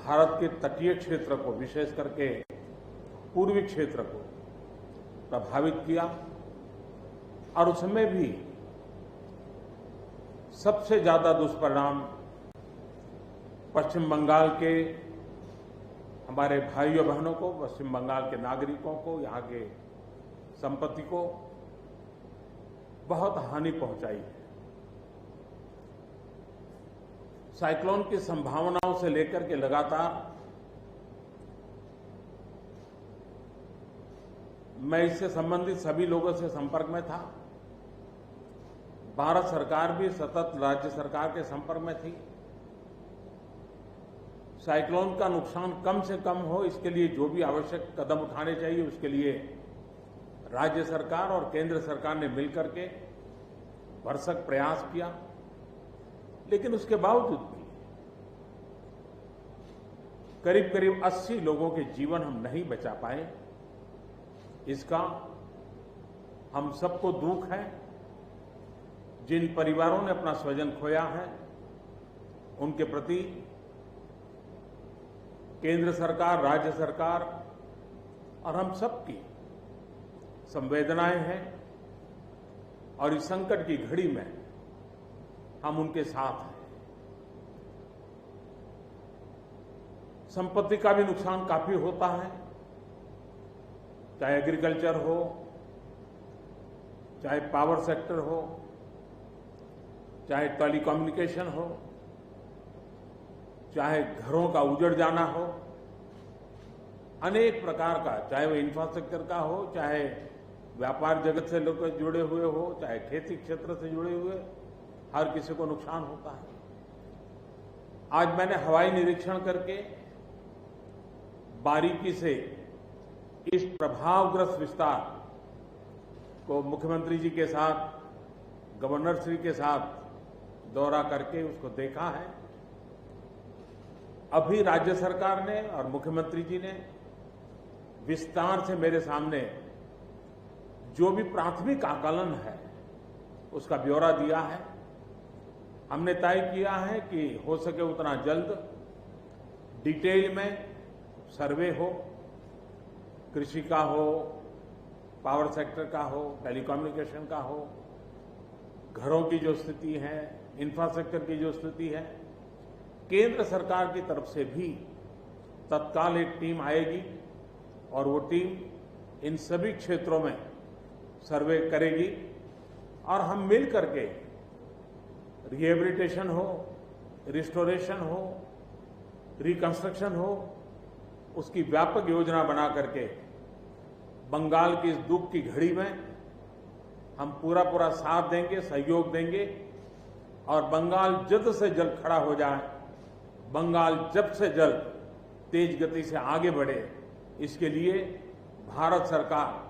भारत के तटीय क्षेत्र को, विशेष करके पूर्वी क्षेत्र को प्रभावित किया और उसमें भी सबसे ज्यादा दुष्परिणाम पश्चिम बंगाल के हमारे भाइयों बहनों को, पश्चिम बंगाल के नागरिकों को, यहाँ के संपत्ति को बहुत हानि पहुंचाई है। साइक्लोन की संभावनाओं से लेकर के लगातार मैं इससे संबंधित सभी लोगों से संपर्क में था। भारत सरकार भी सतत राज्य सरकार के संपर्क में थी। साइक्लोन का नुकसान कम से कम हो, इसके लिए जो भी आवश्यक कदम उठाने चाहिए उसके लिए राज्य सरकार और केंद्र सरकार ने मिलकर के भरसक प्रयास किया। लेकिन उसके बावजूद भी करीब करीब 80 लोगों के जीवन हम नहीं बचा पाए। इसका हम सबको दुख है। जिन परिवारों ने अपना स्वजन खोया है उनके प्रति केंद्र सरकार, राज्य सरकार और हम सबकी संवेदनाएं हैं और इस संकट की घड़ी में हम उनके साथ हैं। संपत्ति का भी नुकसान काफी होता है, चाहे एग्रीकल्चर हो, चाहे पावर सेक्टर हो, चाहे टेलीकम्युनिकेशन हो, चाहे घरों का उजड़ जाना हो, अनेक प्रकार का, चाहे वो इंफ्रास्ट्रक्चर का हो, चाहे व्यापार जगत से लोग जुड़े हुए हो, चाहे खेती क्षेत्र से जुड़े हुए, हर किसी को नुकसान होता है। आज मैंने हवाई निरीक्षण करके बारीकी से इस प्रभावग्रस्त विस्तार को मुख्यमंत्री जी के साथ, गवर्नर श्री के साथ दौरा करके उसको देखा है। अभी राज्य सरकार ने और मुख्यमंत्री जी ने विस्तार से मेरे सामने जो भी प्राथमिक आकलन है उसका ब्यौरा दिया है। हमने तय किया है कि हो सके उतना जल्द डिटेल में सर्वे हो, कृषि का हो, पावर सेक्टर का हो, टेलीकम्युनिकेशन का हो, घरों की जो स्थिति है, इंफ्रास्ट्रक्चर की जो स्थिति है। केंद्र सरकार की तरफ से भी तत्काल एक टीम आएगी और वो टीम इन सभी क्षेत्रों में सर्वे करेगी और हम मिल करके रिहेबिलिटेशन हो, रिस्टोरेशन हो, रिकंस्ट्रक्शन हो, उसकी व्यापक योजना बना करके बंगाल की इस दुख की घड़ी में हम पूरा साथ देंगे, सहयोग देंगे और बंगाल जल्द से जल्द खड़ा हो जाए, बंगाल जल्द से जल्द तेज गति से आगे बढ़े, इसके लिए भारत सरकार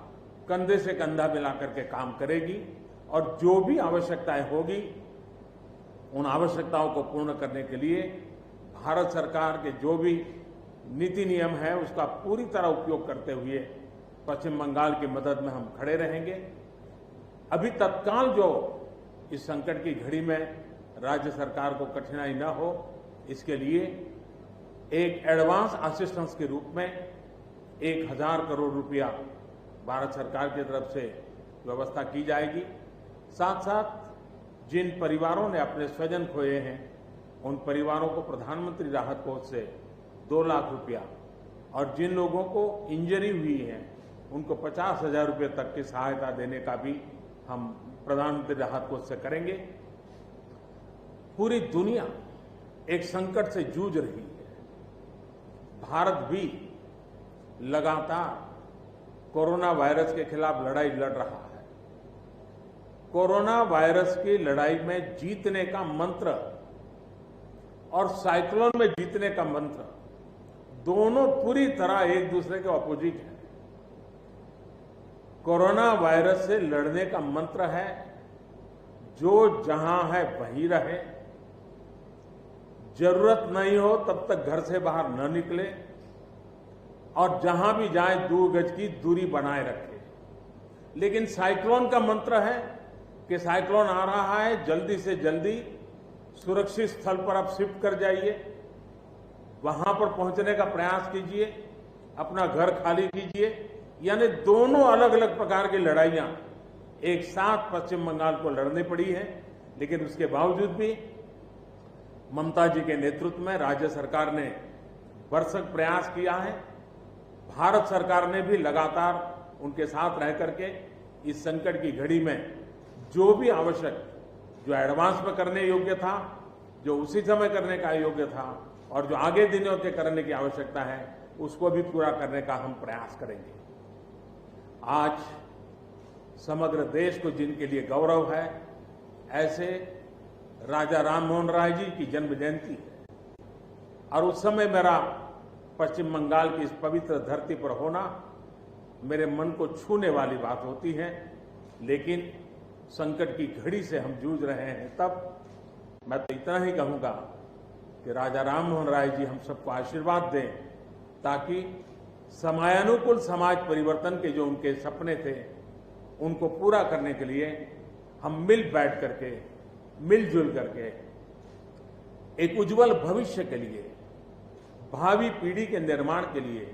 कंधे से कंधा मिला करके काम करेगी और जो भी आवश्यकताएं होगी उन आवश्यकताओं को पूर्ण करने के लिए भारत सरकार के जो भी नीति नियम है उसका पूरी तरह उपयोग करते हुए पश्चिम बंगाल की मदद में हम खड़े रहेंगे। अभी तत्काल जो इस संकट की घड़ी में राज्य सरकार को कठिनाई न हो, इसके लिए एक एडवांस असिस्टेंस के रूप में 1000 करोड़ रुपया भारत सरकार की तरफ से व्यवस्था की जाएगी। साथ साथ जिन परिवारों ने अपने स्वजन खोए हैं उन परिवारों को प्रधानमंत्री राहत कोष से 2 लाख रुपया और जिन लोगों को इंजरी हुई है उनको 50,000 रुपये तक की सहायता देने का भी हम प्रधानमंत्री राहत कोष से करेंगे। पूरी दुनिया एक संकट से जूझ रही है। भारत भी लगातार कोरोना वायरस के खिलाफ लड़ाई लड़ रहा है। कोरोना वायरस की लड़ाई में जीतने का मंत्र और साइक्लोन में जीतने का मंत्र दोनों पूरी तरह एक दूसरे के ऑपोजिट है। कोरोना वायरस से लड़ने का मंत्र है जो जहां है वहीं रहे, जरूरत नहीं हो तब तक घर से बाहर न निकले और जहां भी जाए 2 गज की दूरी बनाए रखे। लेकिन साइक्लोन का मंत्र है कि साइक्लोन आ रहा है, जल्दी से जल्दी सुरक्षित स्थल पर आप शिफ्ट कर जाइए, वहां पर पहुंचने का प्रयास कीजिए, अपना घर खाली कीजिए। यानी दोनों अलग अलग प्रकार की लड़ाइयां एक साथ पश्चिम बंगाल को लड़नी पड़ी है, लेकिन उसके बावजूद भी ममता जी के नेतृत्व में राज्य सरकार ने भरसक प्रयास किया है। भारत सरकार ने भी लगातार उनके साथ रह करके इस संकट की घड़ी में जो भी आवश्यक, जो एडवांस में करने योग्य था, जो उसी समय करने का योग्य था और जो आगे दिनों के करने की आवश्यकता है, उसको भी पूरा करने का हम प्रयास करेंगे। आज समग्र देश को जिनके लिए गौरव है, ऐसे राजा राममोहन राय जी की जन्म जयंती है और उस समय मेरा पश्चिम बंगाल की इस पवित्र धरती पर होना मेरे मन को छूने वाली बात होती है। लेकिन संकट की घड़ी से हम जूझ रहे हैं, तब मैं तो इतना ही कहूंगा कि राजा राममोहन राय जी हम सबको आशीर्वाद दें, ताकि समयानुकूल समाज परिवर्तन के जो उनके सपने थे, उनको पूरा करने के लिए हम मिल बैठ करके, मिलजुल करके एक उज्जवल भविष्य के लिए, भावी पीढ़ी के निर्माण के लिए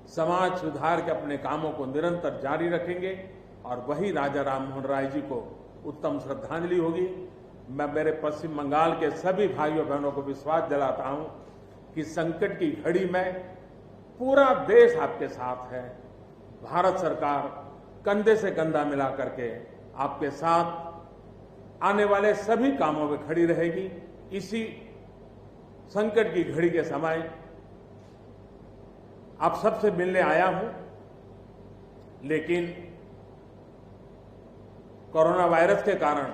समाज सुधार के अपने कामों को निरंतर जारी रखेंगे और वही राजा राममोहन राय जी को उत्तम श्रद्धांजलि होगी। मैं मेरे पश्चिम बंगाल के सभी भाइयों बहनों को विश्वास दिलाता हूं कि संकट की घड़ी में पूरा देश आपके साथ है। भारत सरकार कंधे से कंधा मिला करके आपके साथ आने वाले सभी कामों में खड़ी रहेगी। इसी संकट की घड़ी के समय आप सबसे मिलने आया हूं, लेकिन कोरोना वायरस के कारण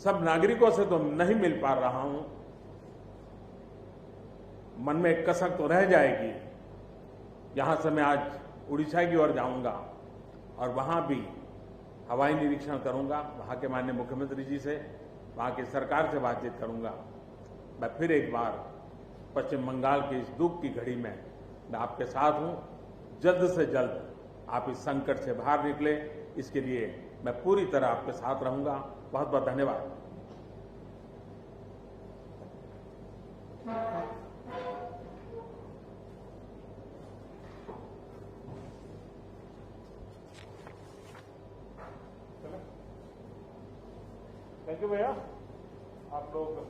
सब नागरिकों से तो नहीं मिल पा रहा हूं। मन में एक कसक तो रह जाएगी। यहां से मैं आज उड़ीसा की ओर जाऊंगा और वहां भी हवाई निरीक्षण करूंगा, वहां के माननीय मुख्यमंत्री जी से, वहां की सरकार से बातचीत करूंगा। मैं फिर एक बार पश्चिम बंगाल की इस दुख की घड़ी में मैं आपके साथ हूं। जल्द से जल्द आप इस संकट से बाहर निकले, इसके लिए मैं पूरी तरह आपके साथ रहूंगा। बहुत बहुत धन्यवाद। थैंक यू भैया। आप लोग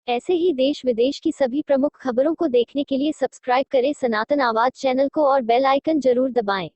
ऐसे ही देश विदेश की सभी प्रमुख खबरों को देखने के लिए सब्सक्राइब करें सनातन आवाज चैनल को और बेल आइकन जरूर दबाएं।